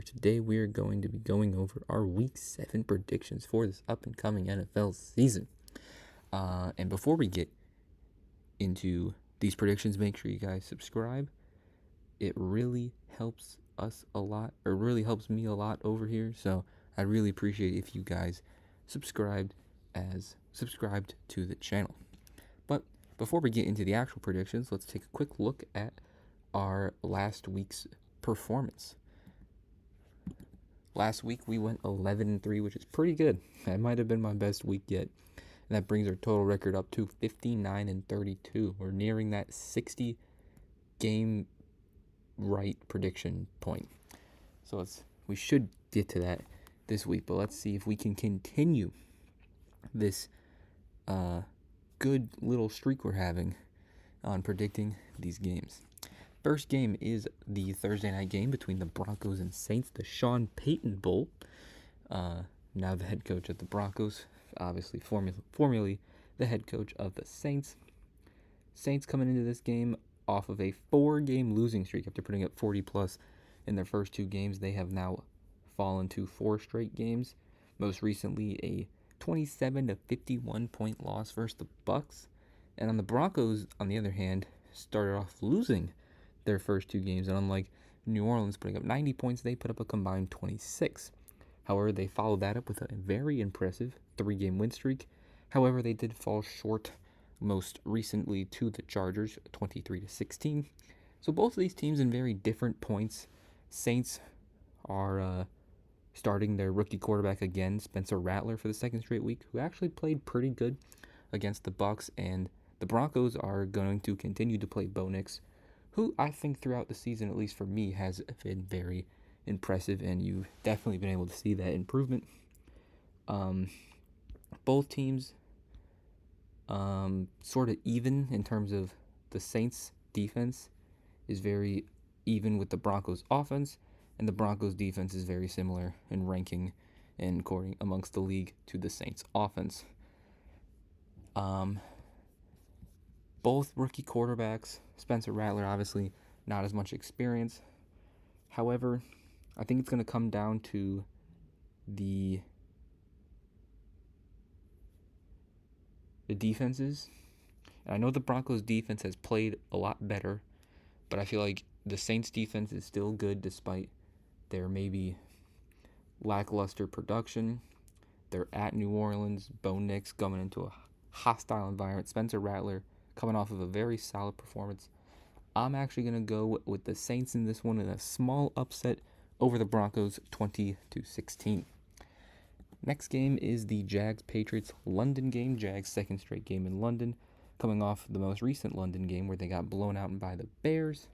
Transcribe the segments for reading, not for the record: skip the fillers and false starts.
Today we are going to be going over our Week 7 predictions for this up-and-coming NFL season. And before we get into these predictions, make sure you guys subscribe. It really helps us a lot, or really helps me a lot over here. So I'd really appreciate if you guys subscribed to the channel. But before we get into the actual predictions, let's take a quick look at our last week's performance. Last week we went 11-3, which is pretty good. That might have been my best week yet. And that brings our total record up to 59-32. We're nearing that 60 game right prediction point. So we should get to that this week, but let's see if we can continue this good little streak we're having on predicting these games. First game is the Thursday night game between the Broncos and Saints, the Sean Payton Bowl. Now the head coach of the Broncos, obviously formerly the head coach of the Saints. Saints coming into this game off of a 4-game losing streak after putting up 40-plus in their first 2 games. They have now fallen to 4 straight games. Most recently, a 27-51 point loss versus the Bucs. And on the Broncos, on the other hand, started off losing their first 2 games, and unlike New Orleans putting up 90 points, they put up a combined 26. However, they followed that up with a very impressive 3-game win streak. However, they did fall short most recently to the Chargers, 23-16. So both of these teams in very different points. Saints are starting their rookie quarterback again, Spencer Rattler, for the second straight week, who actually played pretty good against the Bucs, and the Broncos are going to continue to play Bo Nix, who I think throughout the season, at least for me, has been very impressive, and you've definitely been able to see that improvement. Both teams sort of even in terms of the Saints' defense is very even with the Broncos' offense, and the Broncos' defense is very similar in ranking and according amongst the league to the Saints' offense. Both rookie quarterbacks, Spencer Rattler obviously not as much experience. However, I think it's going to come down to the defenses. And I know the Broncos defense has played a lot better, but I feel like the Saints defense is still good despite their maybe lackluster production. They're at New Orleans. Bo Nix coming into a hostile environment. Spencer Rattler coming off of a very solid performance. I'm actually going to go with the Saints in this one in a small upset over the Broncos, 20-16. Next game is the Jags-Patriots London game. Jags' second straight game in London, coming off the most recent London game where they got blown out by the Bears.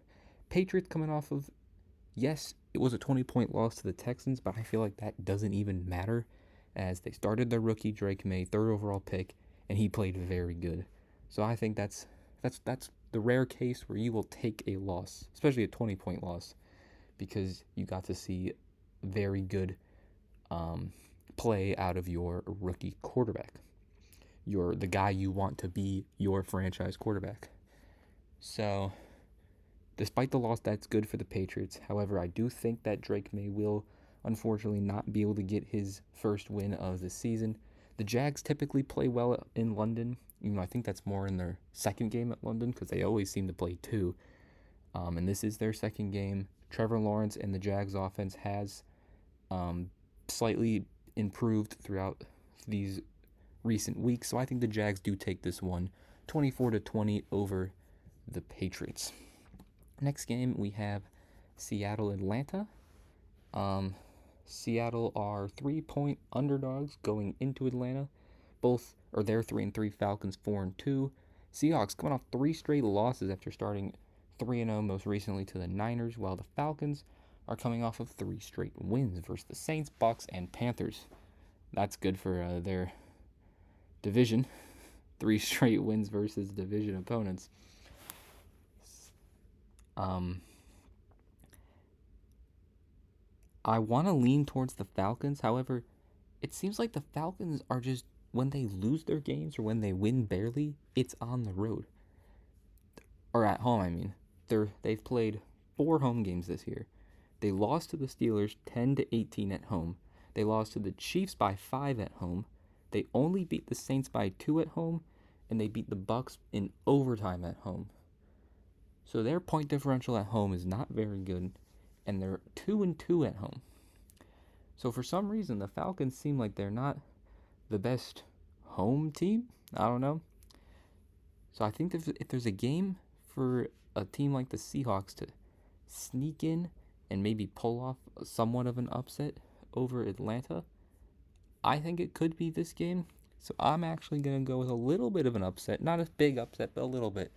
Patriots coming off of, yes, it was a 20-point loss to the Texans, but I feel like that doesn't even matter, as they started their rookie Drake May, 3rd overall pick, and he played very good. So I think that's the rare case where you will take a loss, especially a 20-point loss, because you got to see very good play out of your rookie quarterback. You're the guy you want to be your franchise quarterback. So, despite the loss, that's good for the Patriots. However, I do think that Drake May will, unfortunately, not be able to get his first win of the season. The Jags typically play well in London. I think that's more in their second game at London because they always seem to play 2. And this is their second game. Trevor Lawrence and the Jags offense has slightly improved throughout these recent weeks. So I think the Jags do take this one 24-20 over the Patriots. Next game, we have Seattle-Atlanta. Seattle are 3-point underdogs going into Atlanta. They're 3-3, Falcons 4-2. Seahawks coming off 3 straight losses after starting 3-0 most recently to the Niners, while the Falcons are coming off of 3 straight wins versus the Saints, Bucs, and Panthers. That's good for their division. 3 straight wins versus division opponents. I want to lean towards the Falcons. However, it seems like the Falcons are just, when they lose their games or when they win barely, it's on the road. Or at home, I mean. They've played 4 home games this year. They lost to the Steelers 10-18 at home. They lost to the Chiefs by 5 at home. They only beat the Saints by 2 at home, and they beat the Bucs in overtime at home. So their point differential at home is not very good, and they're 2-2 at home. So for some reason, the Falcons seem like they're not the best home team. I don't know. So I think if there's a game for a team like the Seahawks to sneak in and maybe pull off somewhat of an upset over Atlanta, I think it could be this game. So I'm actually going to go with a little bit of an upset. Not a big upset, but a little bit.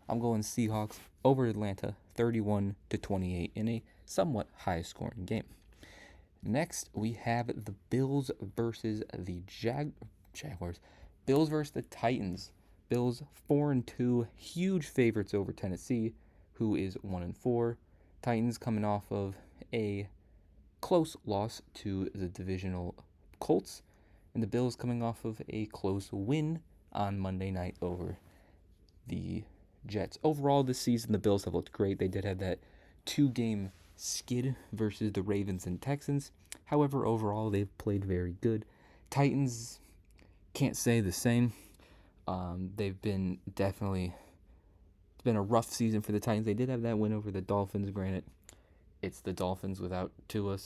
I'm going Seahawks over Atlanta, 31-28 in a somewhat high-scoring game. Next, we have the Bills versus the Jaguars. Bills versus the Titans. Bills 4-2, huge favorites over Tennessee, who is 1-4. Titans coming off of a close loss to the divisional Colts, and the Bills coming off of a close win on Monday night over the Jets. Overall, this season, the Bills have looked great. They did have that 2-game skid versus the Ravens and Texans. However, overall, they've played very good. Titans, can't say the same. They've been definitely, it's been a rough season for the Titans. They did have that win over the Dolphins. Granted, it's the Dolphins without Tua,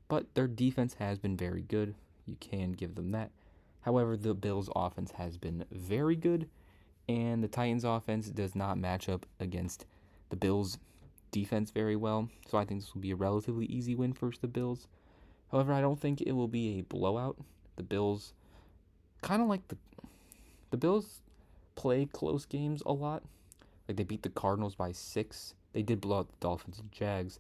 but their defense has been very good. You can give them that. However, the Bills' offense has been very good, and the Titans' offense does not match up against the Bills' defense very well. So I think this will be a relatively easy win for the Bills. However, I don't think it will be a blowout. The Bills, kind of like the Bills play close games a lot. Like, they beat the Cardinals by 6. They did blow out the Dolphins and Jags,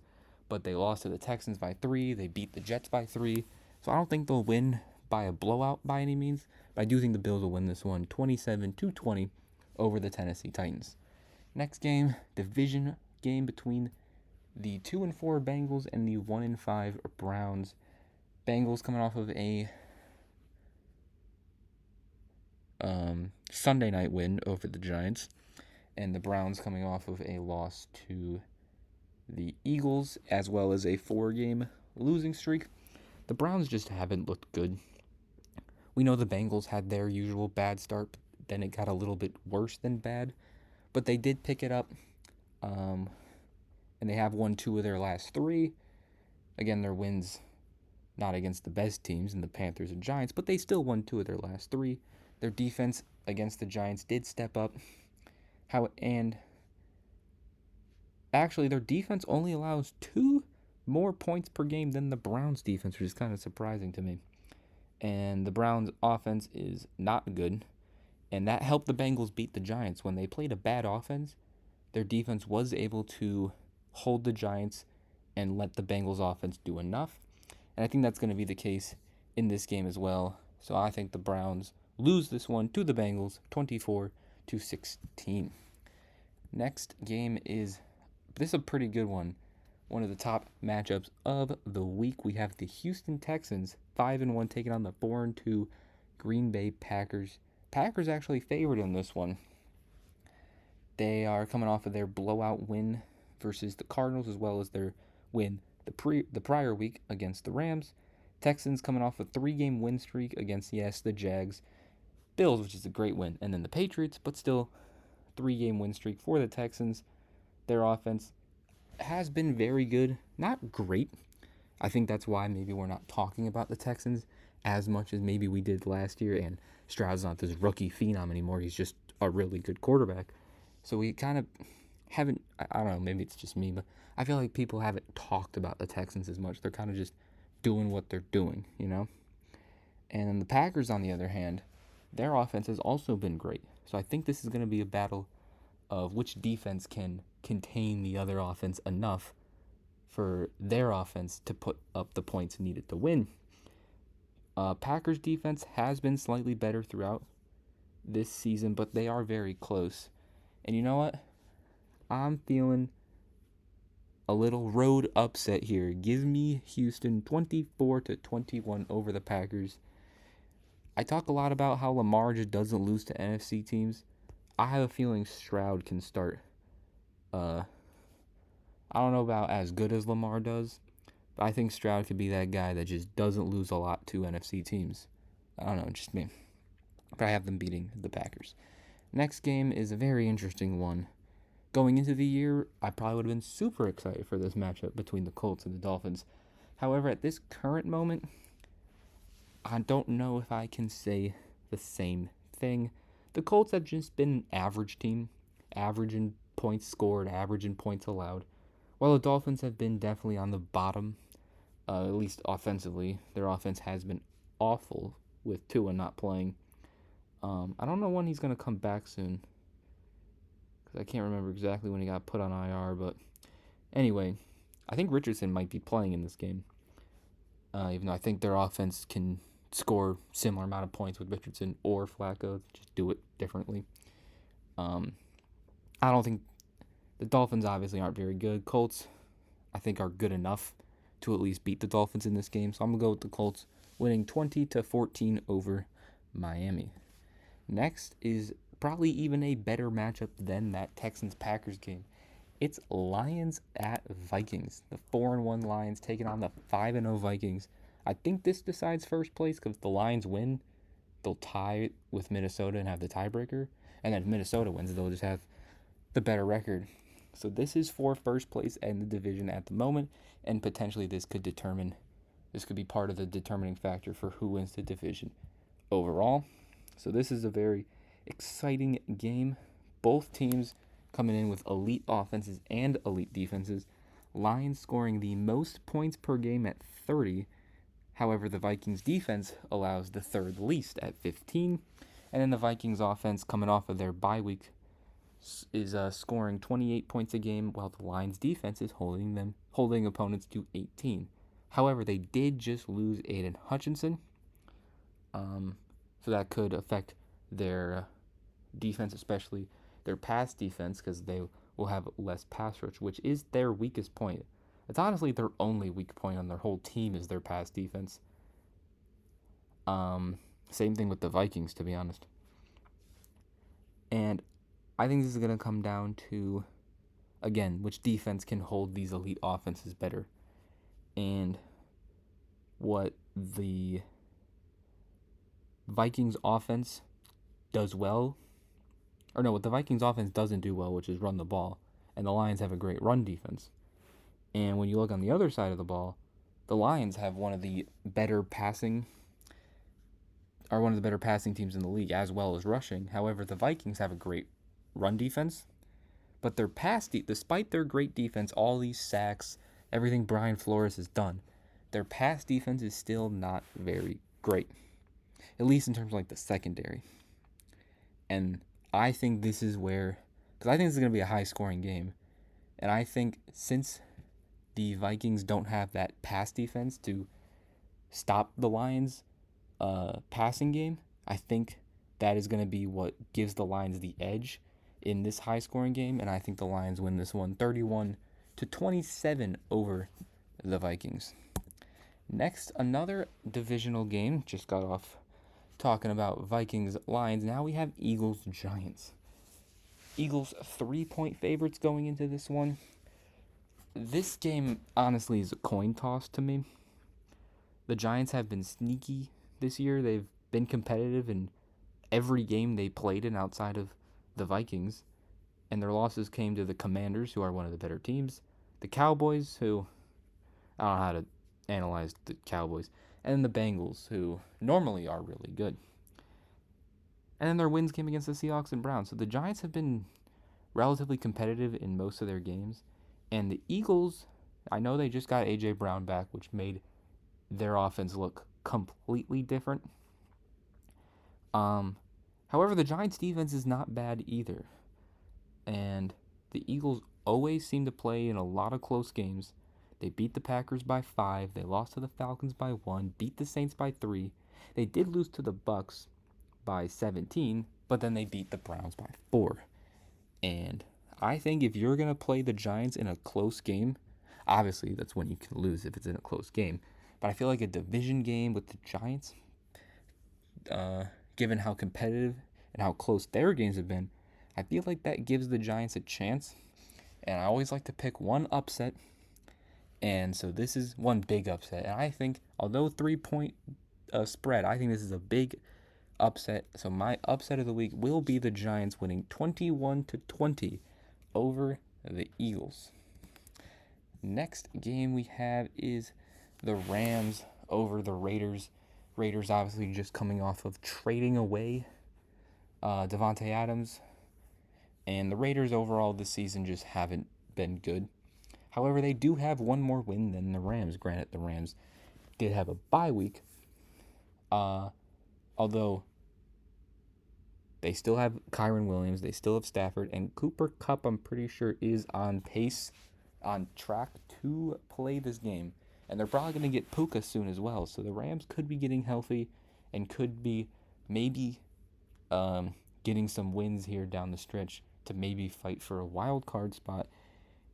but they lost to the Texans by 3. They beat the Jets by 3. So I don't think they'll win by a blowout by any means, but I do think the Bills will win this one 27-20 over the Tennessee Titans. Next game, division game between the 2-4 Bengals and the 1-5 Browns. Bengals coming off of a Sunday night win over the Giants, and the Browns coming off of a loss to the Eagles, as well as a 4-game losing streak. The Browns just haven't looked good. We know the Bengals had their usual bad start, then it got a little bit worse than bad, but they did pick it up, and they have won 2 of their last 3. Again, their wins not against the best teams in the Panthers and Giants, but they still won 2 of their last 3. Their defense against the Giants did step up. And actually, their defense only allows 2 more points per game than the Browns' defense, which is kind of surprising to me. And the Browns' offense is not good, and that helped the Bengals beat the Giants. When they played a bad offense, their defense was able to hold the Giants and let the Bengals' offense do enough. And I think that's going to be the case in this game as well. So I think the Browns lose this one to the Bengals 24-16. Next game is a pretty good one. One of the top matchups of the week. We have the Houston Texans 5-1 taking on the 4-2 Green Bay Packers. Packers actually favored in this one. They are coming off of their blowout win versus the Cardinals, as well as their win the prior week against the Rams. Texans coming off a 3-game win streak against, the Jags. Bills, which is a great win, and then the Patriots, but still 3-game win streak for the Texans. Their offense has been very good, not great. I think that's why maybe we're not talking about the Texans as much as maybe we did last year, and Stroud's not this rookie phenom anymore. He's just a really good quarterback. So we kind of haven't, I don't know, maybe it's just me, but I feel like people haven't talked about the Texans as much. They're kind of just doing what they're doing, And then the Packers, on the other hand, their offense has also been great. So I think this is going to be a battle of which defense can contain the other offense enough for their offense to put up the points needed to win. Packers defense has been slightly better throughout this season, but they are very close. And you know what? I'm feeling a little road upset here. Give me Houston 24-21 over the Packers. I talk a lot about how Lamar just doesn't lose to NFC teams. I have a feeling Stroud can start. I I don't know about as good as Lamar does, but I think Stroud could be that guy that just doesn't lose a lot to NFC teams. I don't know, just me. But I have them beating the Packers. Next game is a very interesting one. Going into the year, I probably would have been super excited for this matchup between the Colts and the Dolphins. However, at this current moment, I don't know if I can say the same thing. The Colts have just been an average team, average in points scored, average in points allowed, while the Dolphins have been definitely on the bottom, at least offensively. Their offense has been awful with Tua not playing. I don't know when he's going to come back soon, because I can't remember exactly when he got put on IR, but anyway, I think Richardson might be playing in this game, even though I think their offense can score similar amount of points with Richardson or Flacco, just do it differently. I don't think the Dolphins obviously aren't very good. Colts, I think, are good enough to at least beat the Dolphins in this game, so I'm gonna go with the Colts winning 20-14 over Miami. Next is probably even a better matchup than that Texans-Packers game. It's Lions at Vikings. The 4-1 Lions taking on the 5-0 Vikings. I think this decides first place because if the Lions win, they'll tie with Minnesota and have the tiebreaker. And then if Minnesota wins, they'll just have the better record. So this is for first place in the division at the moment, and potentially this could be part of the determining factor for who wins the division overall. So this is a very exciting game. Both teams coming in with elite offenses and elite defenses. Lions scoring the most points per game at 30. However, the Vikings defense allows the third least at 15. And then the Vikings offense coming off of their bye week is scoring 28 points a game, while the Lions defense is holding opponents to 18. However, they did just lose Aiden Hutchinson. So that could affect their defense, especially their pass defense, because they will have less pass rush, which is their weakest point. It's honestly their only weak point on their whole team is their pass defense. Same thing with the Vikings, to be honest. And I think this is going to come down to, again, which defense can hold these elite offenses better. And what the Vikings offense does well, or no, what the Vikings offense doesn't do well, which is run the ball. And the Lions have a great run defense. And when you look on the other side of the ball, the Lions have one of the better passing teams in the league, as well as rushing. However, the Vikings have a great run defense, but their despite their great defense, all these sacks, everything Brian Flores has done, their pass defense is still not very great, at least in terms of like the secondary. And I think this is where, because I think this is going to be a high-scoring game, and I think since the Vikings don't have that pass defense to stop the Lions' passing game, I think that is going to be what gives the Lions the edge in this high-scoring game, and I think the Lions win this one 31-27 over the Vikings. Next, another divisional game. Just got off talking about Vikings-Lions. Now we have Eagles-Giants. Eagles 3-point favorites going into this one. This game, honestly, is a coin toss to me. The Giants have been sneaky this year. They've been competitive in every game they played in outside of the Vikings. And their losses came to the Commanders, who are one of the better teams. The Cowboys, who, I don't know how to analyze the Cowboys. And the Bengals, who normally are really good. And then their wins came against the Seahawks and Browns. So the Giants have been relatively competitive in most of their games. And the Eagles, I know they just got A.J. Brown back, which made their offense look completely different. However, the Giants' defense is not bad either. And the Eagles always seem to play in a lot of close games. They beat the Packers by 5. They lost to the Falcons by 1. Beat the Saints by 3. They did lose to the Bucs by 17, but then they beat the Browns by 4. And I think if you're going to play the Giants in a close game, obviously that's when you can lose if it's in a close game. But I feel like a division game with the Giants, given how competitive and how close their games have been, I feel like that gives the Giants a chance. And I always like to pick one upset. And so this is one big upset. And I think, although 3-point spread, I think this is a big upset. So my upset of the week will be the Giants winning 21-20 over the Eagles. Next game we have is the Rams over the Raiders. Raiders obviously just coming off of trading away Davante Adams. And the Raiders overall this season just haven't been good. However, they do have one more win than the Rams. Granted, the Rams did have a bye week. Although they still have Kyren Williams, they still have Stafford, and Cooper Kupp, I'm pretty sure, is on track to play this game. And they're probably going to get Puka soon as well. So the Rams could be getting healthy and could be maybe getting some wins here down the stretch to maybe fight for a wild card spot.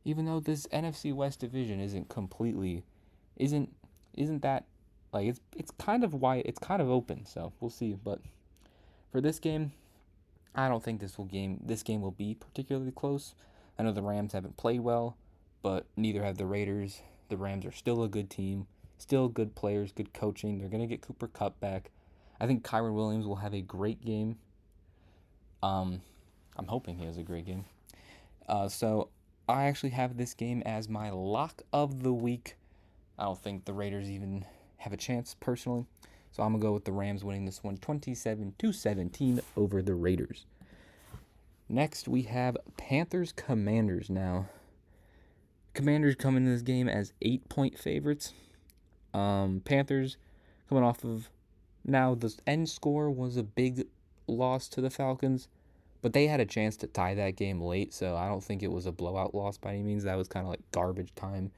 Even though this NFC West division isn't that like it's kind of wide, it's kind of open. So we'll see. But for this game, I don't think this game will be particularly close. I know the Rams haven't played well, but neither have the Raiders. The Rams are still a good team, still good players, good coaching. They're going to get Cooper Kupp back. I think Kyren Williams will have a great game. I'm hoping he has a great game. So I actually have this game as my lock of the week. I don't think the Raiders even have a chance personally. So I'm going to go with the Rams winning this one 27-17 over the Raiders. Next, we have Panthers-Commanders now. Commanders come into this game as 8-point favorites. Panthers coming off of... Now, the end score was a big loss to the Falcons, but they had a chance to tie that game late, so I don't think it was a blowout loss by any means. That was kind of like garbage time.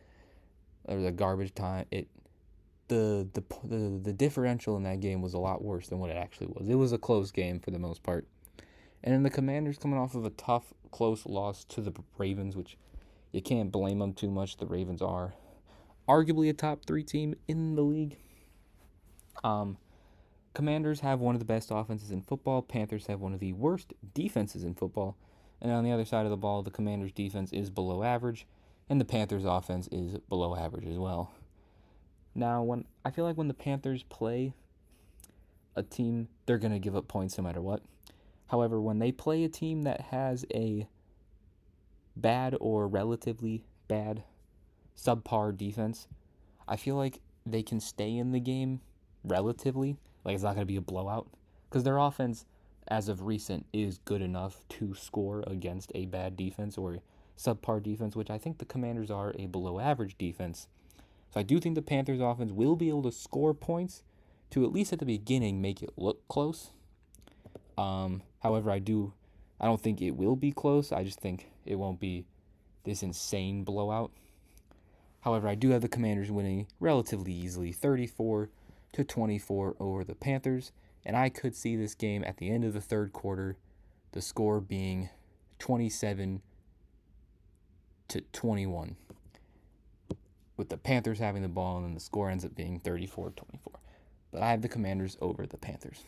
Or the garbage time. The differential in that game was a lot worse than what it actually was. It was a close game for the most part. And then the Commanders coming off of a tough, close loss to the Ravens, which you can't blame them too much. The Ravens are arguably a top 3 team in the league. Commanders have one of the best offenses in football. Panthers have one of the worst defenses in football. And on the other side of the ball, the Commanders' defense is below average, and the Panthers' offense is below average as well. Now, I feel like when the Panthers play a team, they're going to give up points no matter what. However, when they play a team that has a bad or relatively bad subpar defense, I feel like they can stay in the game relatively. Like, it's not going to be a blowout. Because their offense, as of recent, is good enough to score against a bad defense or subpar defense, which I think the Commanders are a below average defense. So I do think the Panthers offense will be able to score points to, at least at the beginning, make it look close. However, I don't think it will be close. I just think it won't be this insane blowout. However, I do have the Commanders winning relatively easily, 34-24 over the Panthers. And I could see this game at the end of the third quarter, the score being 27-21, with the Panthers having the ball, and then the score ends up being 34-24. But I have the Commanders over the Panthers.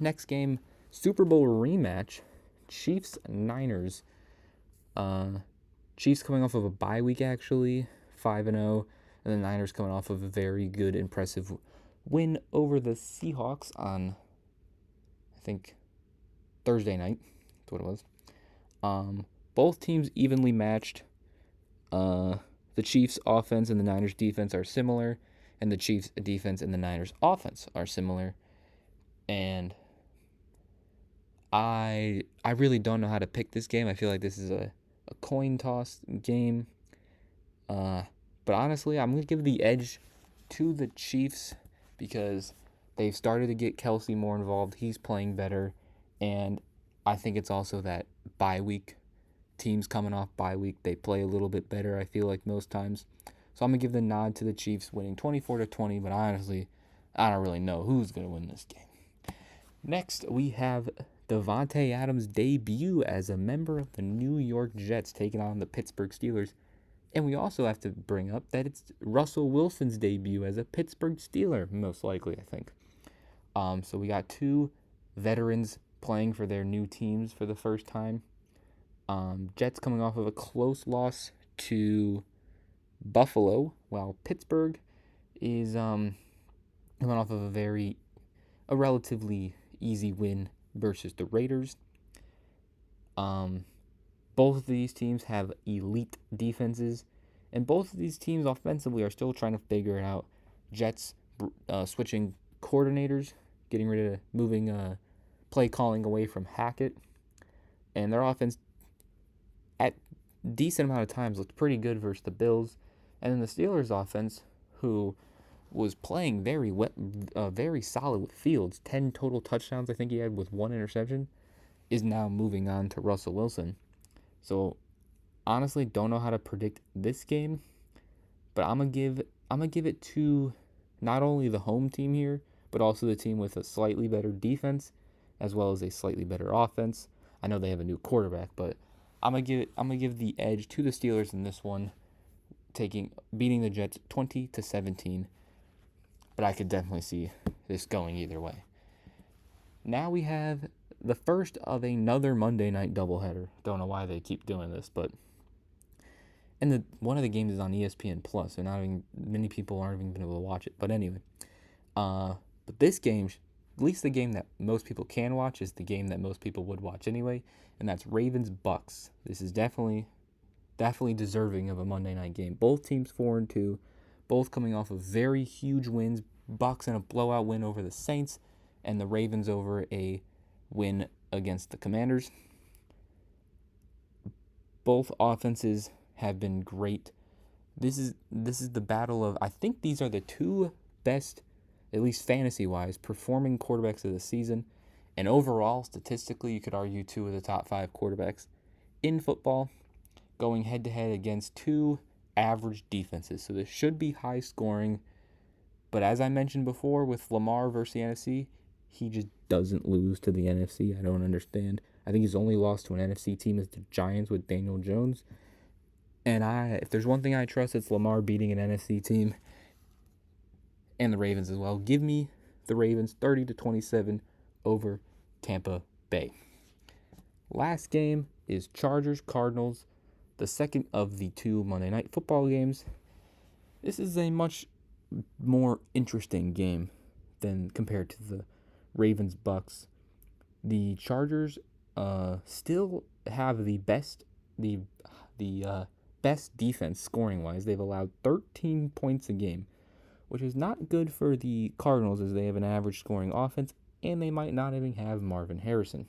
Next game, Super Bowl rematch, Chiefs-Niners. Chiefs coming off of a bye week, actually, 5-0, and the Niners coming off of a very good, impressive win over the Seahawks on, I think, Thursday night. That's what it was. Both teams evenly matched. The Chiefs' offense and the Niners' defense are similar, and the Chiefs' defense and the Niners' offense are similar. And I really don't know how to pick this game. I feel like this is a coin toss game. But honestly, I'm going to give the edge to the Chiefs because they've started to get Kelsey more involved. He's playing better. And I think it's also that bye week. Teams coming off bye week, they play a little bit better, I feel like, most times. So I'm going to give the nod to the Chiefs winning 24-20, but honestly, I don't really know who's going to win this game. Next, we have Davante Adams' debut as a member of the New York Jets taking on the Pittsburgh Steelers. And we also have to bring up that it's Russell Wilson's debut as a Pittsburgh Steeler, most likely, I think. So we got 2 veterans playing for their new teams for the first time. Jets coming off of a close loss to Buffalo, while Pittsburgh is coming off of a relatively easy win versus the Raiders. Both of these teams have elite defenses, and both of these teams offensively are still trying to figure it out. Jets switching coordinators, getting rid of moving play calling away from Hackett, and their offense at decent amount of times looked pretty good versus the Bills. And then the Steelers' offense, who was playing very solid with Fields, 10 total touchdowns I think he had with 1 interception, is now moving on to Russell Wilson. So honestly, don't know how to predict this game, but I'm gonna give it to not only the home team here, but also the team with a slightly better defense, as well as a slightly better offense. I know they have a new quarterback, but I'm gonna give the edge to the Steelers in this one, beating the Jets 20-17. But I could definitely see this going either way. Now we have the first of another Monday night doubleheader. Don't know why they keep doing this, but one of the games is on ESPN Plus, so not even many people aren't even able to watch it. But anyway, but this game, at least the game that most people can watch, is the game that most people would watch anyway, and that's Ravens Bucks. This is definitely deserving of a Monday night game. Both teams 4-2, both coming off of very huge wins. Bucks in a blowout win over the Saints, and the Ravens over a win against the Commanders. Both offenses have been great. This is the battle of, I think these are the two best, at least fantasy-wise, performing quarterbacks of the season. And overall, statistically, you could argue 2 of the top 5 quarterbacks in football going head-to-head against 2 average defenses. So this should be high scoring. But as I mentioned before with Lamar versus the NFC, he just doesn't lose to the NFC. I don't understand. I think he's only lost to an NFC team is the Giants with Daniel Jones. And if there's one thing I trust, it's Lamar beating an NFC team and the Ravens as well. Give me the Ravens 30-27 over Tampa Bay. Last game is Chargers-Cardinals, the second of the 2 Monday Night Football games. This is a much more interesting game than compared to the Ravens-Bucks. The Chargers still have the best defense scoring-wise. They've allowed 13 points a game, which is not good for the Cardinals as they have an average scoring offense, and they might not even have Marvin Harrison.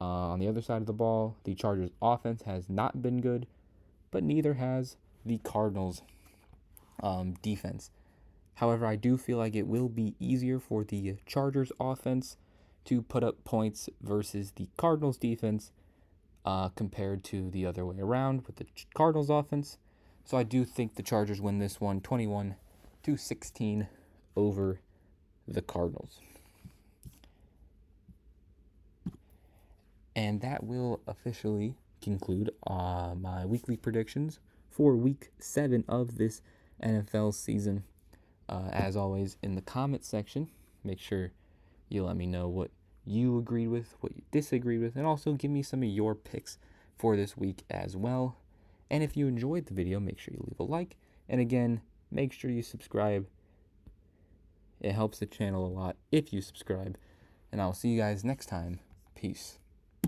On the other side of the ball, the Chargers' offense has not been good, but neither has the Cardinals' defense. However, I do feel like it will be easier for the Chargers' offense to put up points versus the Cardinals' defense compared to the other way around with the Cardinals' offense. So I do think the Chargers win this one 21-16 over the Cardinals. And that will officially conclude my weekly predictions for Week 7 of this NFL season. As always, in the comment section, make sure you let me know what you agreed with, what you disagreed with, and also give me some of your picks for this week as well. And if you enjoyed the video, make sure you leave a like. And again, make sure you subscribe. It helps the channel a lot if you subscribe. And I'll see you guys next time. Peace.